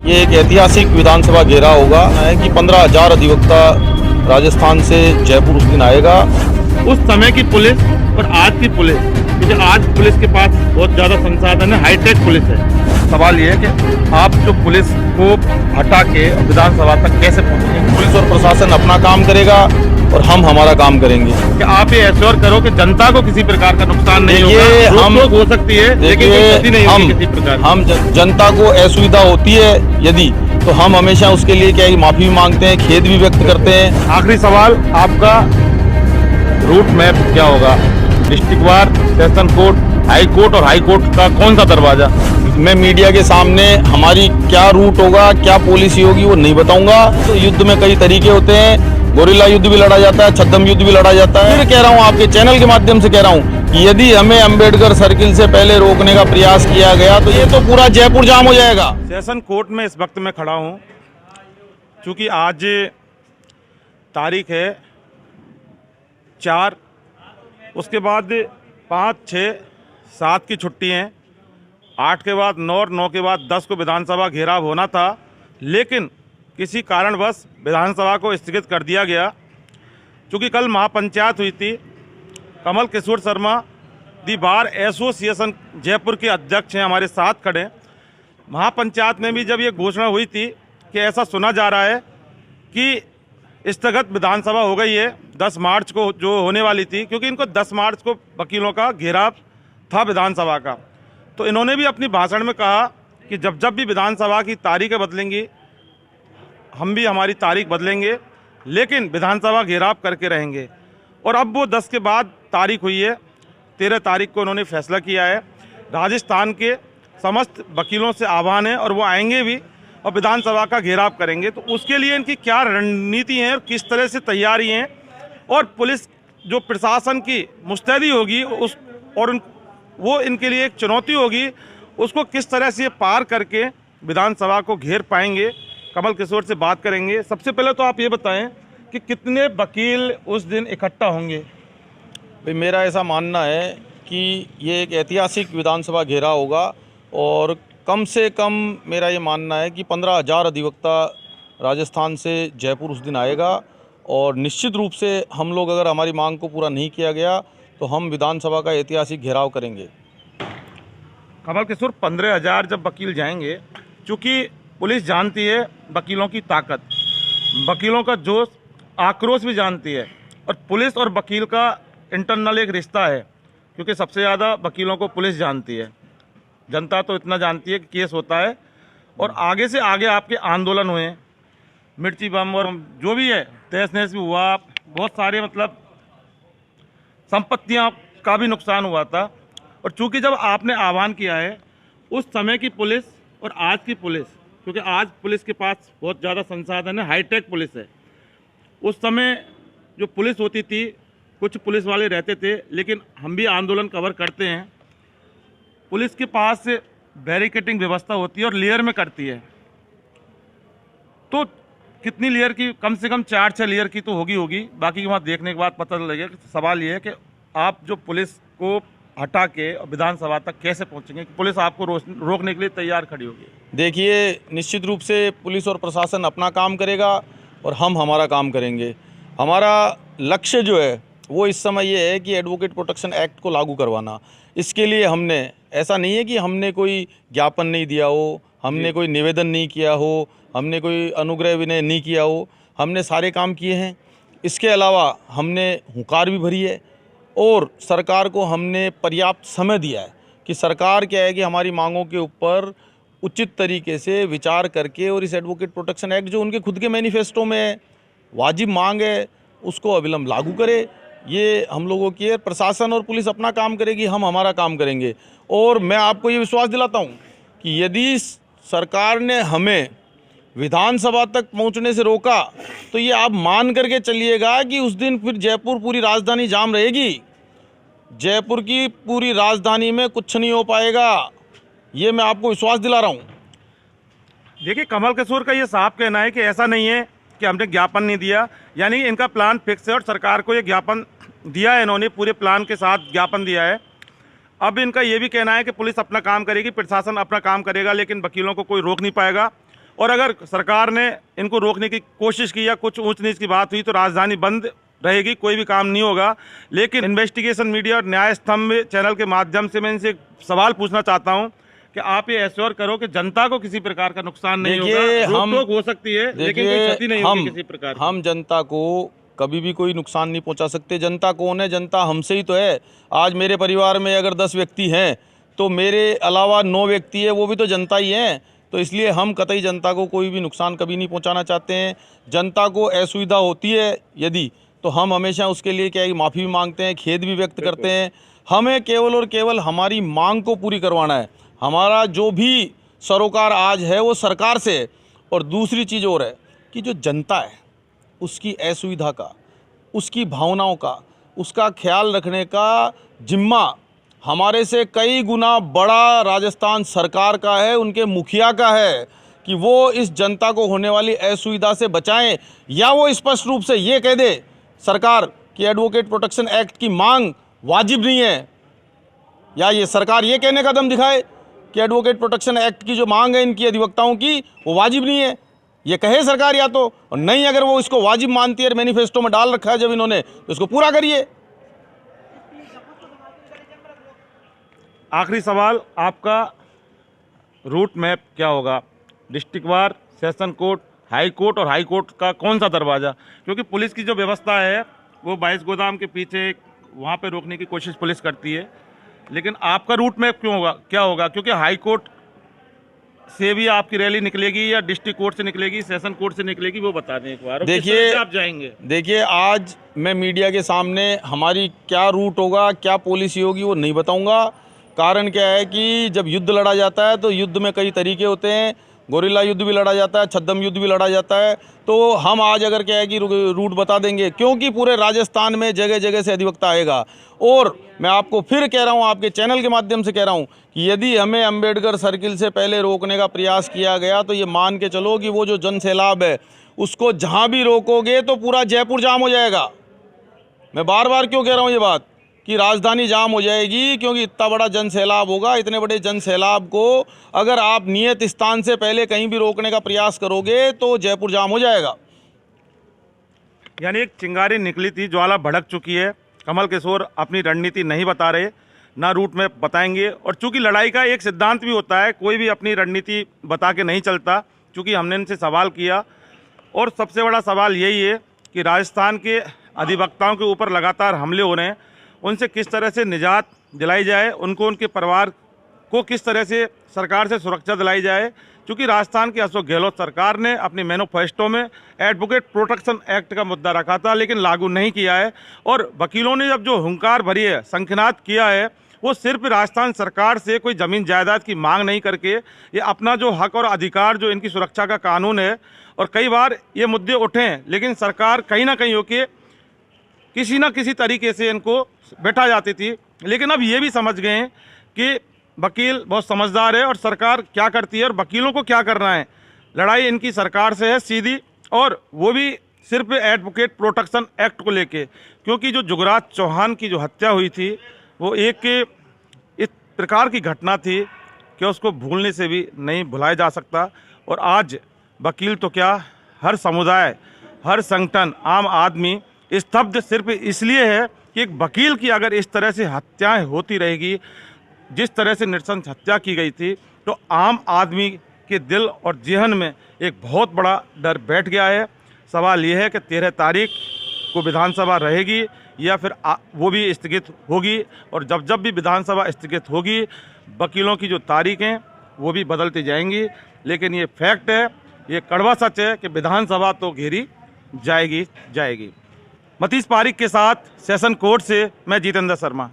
ये एक ऐतिहासिक विधानसभा घेरा होगा है कि 15,000 अधिवक्ता राजस्थान से जयपुर उस दिन आएगा। उस समय की पुलिस और आज की पुलिस, क्योंकि आज पुलिस के पास बहुत ज़्यादा संसाधन है, हाईटेक पुलिस है। सवाल ये है कि आप जो पुलिस को हटा के विधानसभा तक कैसे पहुँचेंगे? पुलिस और प्रशासन अपना काम करेगा और हम हमारा काम करेंगे। कि आप ये एश्योर करो कि जनता को किसी प्रकार का नुकसान नहीं होगा। हम लोग हो सकती है लेकिन कोई क्षति नहीं होगी किसी प्रकार। हम जनता को असुविधा होती है यदि, तो हम हमेशा उसके लिए क्या माफी भी मांगते हैं, खेद भी व्यक्त करते हैं। आखिरी सवाल, आपका रूट मैप क्या होगा? डिस्ट्रिक्ट वार, सेशन कोर्ट, हाई कोर्ट और हाई कोर्ट का कौन सा दरवाजा? मैं मीडिया के सामने हमारी क्या रूट होगा, क्या पॉलिसी होगी वो नहीं बताऊंगा। तो युद्ध में कई तरीके होते हैं, गोरिल्ला युद्ध भी लड़ा जाता है, छद्म युद्ध भी लड़ा जाता है। फिर कह रहा हूँ, आपके चैनल के माध्यम से कह रहा हूँ कि यदि हमें अंबेडकर सर्किल से पहले रोकने का प्रयास किया गया तो ये तो पूरा जयपुर जाम हो जाएगा। सेशन कोर्ट में इस वक्त मैं खड़ा हूँ क्योंकि आज तारीख है 4, उसके बाद 5, 6, 7 की छुट्टी हैं, 8 के बाद 9 और 9 के बाद 10 को विधानसभा घेराव होना था, लेकिन किसी कारणवश विधानसभा को स्थगित कर दिया गया। क्योंकि कल महापंचायत हुई थी, कमल किशोर शर्मा दी बार एसोसिएशन जयपुर के अध्यक्ष हैं, हमारे साथ खड़े। महापंचायत में भी जब ये घोषणा हुई थी कि ऐसा सुना जा रहा है कि स्थगित विधानसभा हो गई है 10 मार्च को जो होने वाली थी, क्योंकि इनको 10 मार्च को वकीलों का घेराव था विधानसभा का। तो इन्होंने भी अपनी भाषण में कहा कि जब जब भी विधानसभा की तारीखें बदलेंगी हम भी हमारी तारीख बदलेंगे, लेकिन विधानसभा घेराव करके रहेंगे। और अब वो 10 के बाद तारीख हुई है, 13 तारीख को उन्होंने फैसला किया है। राजस्थान के समस्त वकीलों से आह्वान है और वो आएंगे भी और विधानसभा का घेराव करेंगे। तो उसके लिए इनकी क्या रणनीति है और किस तरह से तैयारी हैं, और पुलिस जो प्रशासन की मुस्तैदी होगी उस और वो इनके लिए एक चुनौती होगी, उसको किस तरह से पार करके विधानसभा को घेर पाएंगे, कमल किशोर से बात करेंगे। सबसे पहले तो आप ये बताएं कि कितने वकील उस दिन इकट्ठा होंगे? भाई मेरा ऐसा मानना है कि ये एक ऐतिहासिक विधानसभा घेरा होगा और कम से कम मेरा ये मानना है कि 15,000 अधिवक्ता राजस्थान से जयपुर उस दिन आएगा। और निश्चित रूप से हम लोग, अगर हमारी मांग को पूरा नहीं किया गया तो हम विधानसभा का ऐतिहासिक घेराव करेंगे। कमल किशोर, 15,000 जब वकील जाएंगे, चूँकि पुलिस जानती है वकीलों की ताकत, वकीलों का जोश, आक्रोश भी जानती है, और पुलिस और वकील का इंटरनल एक रिश्ता है, क्योंकि सबसे ज़्यादा वकीलों को पुलिस जानती है। जनता तो इतना जानती है कि केस होता है, और आगे से आगे आपके आंदोलन हुए, मिर्ची बम और जो भी है, तहस नहस भी हुआ, बहुत सारे मतलब संपत्तियां का भी नुकसान हुआ था। और चूंकि जब आपने आह्वान किया है, उस समय की पुलिस और आज की पुलिस, क्योंकि आज पुलिस के पास बहुत ज़्यादा संसाधन है, हाईटेक पुलिस है। उस समय जो पुलिस होती थी, कुछ पुलिस वाले रहते थे, लेकिन हम भी आंदोलन कवर करते हैं, पुलिस के पास बैरिकेडिंग व्यवस्था होती है और लेयर में करती है। तो कितनी लेयर की? कम से कम 4-6 लेयर की तो होगी, बाकी की वहाँ देखने के बाद पता लगेगा। सवाल ये है कि आप जो पुलिस को हटा के विधानसभा तक कैसे पहुँचेंगे? पुलिस आपको रोकने के लिए तैयार खड़ी होगी। देखिए, निश्चित रूप से पुलिस और प्रशासन अपना काम करेगा और हम हमारा काम करेंगे। हमारा लक्ष्य जो है वो इस समय ये है कि एडवोकेट प्रोटेक्शन एक्ट को लागू करवाना। इसके लिए हमने, ऐसा नहीं है कि हमने कोई ज्ञापन नहीं दिया हो, हमने कोई निवेदन नहीं किया हो, हमने कोई अनुग्रह विनय नहीं किया हो, हमने सारे काम किए हैं। इसके अलावा हमने हुंकार भी भरी है और सरकार को हमने पर्याप्त समय दिया है कि सरकार क्या है कि हमारी मांगों के ऊपर उचित तरीके से विचार करके और इस एडवोकेट प्रोटेक्शन एक्ट जो उनके खुद के मैनिफेस्टो में वाजिब मांग है उसको अविलंब लागू करे। ये हम लोगों की है। प्रशासन और पुलिस अपना काम करेगी, हम हमारा काम करेंगे। और मैं आपको ये विश्वास दिलाता हूँ कि यदि सरकार ने हमें विधानसभा तक पहुँचने से रोका तो ये आप मान करके चलिएगा कि उस दिन फिर जयपुर पूरी राजधानी जाम रहेगी। जयपुर की पूरी राजधानी में कुछ नहीं हो पाएगा, ये मैं आपको विश्वास दिला रहा हूँ। देखिए, कमल किशोर का ये साफ कहना है कि ऐसा नहीं है कि हमने ज्ञापन नहीं दिया, यानी इनका प्लान फिक्स है और सरकार को ये ज्ञापन दिया है, इन्होंने पूरे प्लान के साथ ज्ञापन दिया है। अब इनका ये भी कहना है कि पुलिस अपना काम करेगी, प्रशासन अपना काम करेगा, लेकिन वकीलों को कोई रोक नहीं पाएगा। और अगर सरकार ने इनको रोकने की कोशिश की या कुछ ऊंच नीच की बात हुई तो राजधानी बंद रहेगी, कोई भी काम नहीं होगा। लेकिन इन्वेस्टिगेशन मीडिया और न्याय स्तंभ चैनल के माध्यम से मैं इनसे एक सवाल पूछना चाहता हूं कि आप ये एश्योर करो कि जनता को किसी प्रकार का नुकसान नहीं होगा। रोक-टोक हो सकती है लेकिन कोई क्षति नहीं होगी किसी प्रकार की। हम जनता को कभी भी कोई नुकसान नहीं पहुंचा सकते। जनता कौन है? जनता हमसे ही तो है। आज मेरे परिवार में अगर 10 व्यक्ति हैं तो मेरे अलावा 9 व्यक्ति है, वो भी तो जनता ही हैं। तो इसलिए हम कतई जनता को कोई भी नुकसान कभी नहीं पहुंचाना चाहते हैं। जनता को असुविधा होती है यदि, तो हम हमेशा उसके लिए क्या है कि माफ़ी भी मांगते हैं, खेद भी व्यक्त करते हैं। हमें केवल और केवल हमारी मांग को पूरी करवाना है। हमारा जो भी सरोकार आज है वो सरकार से है। और दूसरी चीज़ और है कि जो जनता है उसकी असुविधा का, उसकी भावनाओं का, उसका ख्याल रखने का जिम्मा हमारे से कई गुना बड़ा राजस्थान सरकार का है, उनके मुखिया का है कि वो इस जनता को होने वाली असुविधा से बचाएं। या वो स्पष्ट रूप से ये कह दे सरकार कि एडवोकेट प्रोटेक्शन एक्ट की मांग वाजिब नहीं है, या ये सरकार ये कहने का दम दिखाए कि एडवोकेट प्रोटेक्शन एक्ट की जो मांग है इनकी अधिवक्ताओं की वो वाजिब नहीं है। ये कहे सरकार या तो, और नहीं अगर वो इसको वाजिब मानती है, मैनिफेस्टो में डाल रखा है जब इन्होंने, तो इसको पूरा करिए। आखिरी सवाल, आपका रूट मैप क्या होगा? डिस्ट्रिक्ट वार, सेशन कोर्ट, हाई कोर्ट और हाई कोर्ट का कौन सा दरवाज़ा? क्योंकि पुलिस की जो व्यवस्था है वो 22 गोदाम के पीछे वहाँ पे रोकने की कोशिश पुलिस करती है, लेकिन आपका रूट मैप क्यों होगा, क्या होगा? क्योंकि हाई कोर्ट से भी आपकी रैली निकलेगी या डिस्ट्रिक्ट कोर्ट से निकलेगी, सेशन कोर्ट से निकलेगी, वो बता दें एक बार। देखिए आप जाएंगे, देखिए आज मैं मीडिया के सामने हमारी क्या रूट होगा, क्या पॉलिसी होगी वो नहीं बताऊंगा। कारण क्या है कि जब युद्ध लड़ा जाता है तो युद्ध में कई तरीके होते हैं। गोरिल्ला युद्ध भी लड़ा जाता है, छद्म युद्ध भी लड़ा जाता है। तो हम आज अगर क्या है कि रूट बता देंगे, क्योंकि पूरे राजस्थान में जगह जगह से अधिवक्ता आएगा। और मैं आपको फिर कह रहा हूँ, आपके चैनल के माध्यम से कह रहा हूँ कि यदि हमें अंबेडकर सर्किल से पहले रोकने का प्रयास किया गया तो ये मान के चलो कि वो जो जन सैलाब है उसको जहाँ भी रोकोगे तो पूरा जयपुर जाम हो जाएगा। मैं बार बार क्यों कह रहा हूँ ये बात कि राजधानी जाम हो जाएगी, क्योंकि इतना बड़ा जन सैलाब होगा। इतने बड़े जन सैलाब को अगर आप नियत स्थान से पहले कहीं भी रोकने का प्रयास करोगे तो जयपुर जाम हो जाएगा। यानी एक चिंगारी निकली थी, ज्वाला भड़क चुकी है। कमल किशोर अपनी रणनीति नहीं बता रहे, ना रूट में बताएंगे। और चूंकि लड़ाई का एक सिद्धांत भी होता है, कोई भी अपनी रणनीति बता के नहीं चलता। चूंकि हमने इनसे सवाल किया और सबसे बड़ा सवाल यही है कि राजस्थान के अधिवक्ताओं के ऊपर लगातार हमले हो रहे हैं, उनसे किस तरह से निजात दिलाई जाए, उनको उनके परिवार को किस तरह से सरकार से सुरक्षा दिलाई जाए। क्योंकि राजस्थान की अशोक गहलोत सरकार ने अपने मैनिफेस्टो में एडवोकेट प्रोटेक्शन एक्ट का मुद्दा रखा था, लेकिन लागू नहीं किया है। और वकीलों ने जब जो हुंकार भरी है, शंखनाद किया है, वो सिर्फ राजस्थान सरकार से कोई ज़मीन जायदाद की मांग नहीं करके ये अपना जो हक और अधिकार, जो इनकी सुरक्षा का कानून है, और कई बार ये मुद्दे उठे हैं लेकिन सरकार कहीं ना कहीं होके किसी ना किसी तरीके से इनको बैठा जाती थी। लेकिन अब ये भी समझ गए हैं कि वकील बहुत समझदार है और सरकार क्या करती है और वकीलों को क्या करना है। लड़ाई इनकी सरकार से है सीधी, और वो भी सिर्फ एडवोकेट प्रोटेक्शन एक्ट को लेके। क्योंकि जो जुगराज चौहान की जो हत्या हुई थी वो एक इस प्रकार की घटना थी कि उसको भूलने से भी नहीं भुलाया जा सकता। और आज वकील तो क्या, हर समुदाय, हर संगठन, आम आदमी स्तब्ध सिर्फ इसलिए है कि एक वकील की अगर इस तरह से हत्याएं होती रहेगी, जिस तरह से नृशंस हत्या की गई थी, तो आम आदमी के दिल और जेहन में एक बहुत बड़ा डर बैठ गया है। सवाल ये है कि 13 तारीख को विधानसभा रहेगी या फिर वो भी स्थगित होगी। और जब जब भी विधानसभा स्थगित होगी, वकीलों की जो तारीखें वो भी बदलती जाएंगी। लेकिन ये फैक्ट है, ये कड़वा सच है कि विधानसभा तो घेरी जाएगी। मतीश पारिक के साथ सेशन कोर्ट से मैं जितेंद्र शर्मा।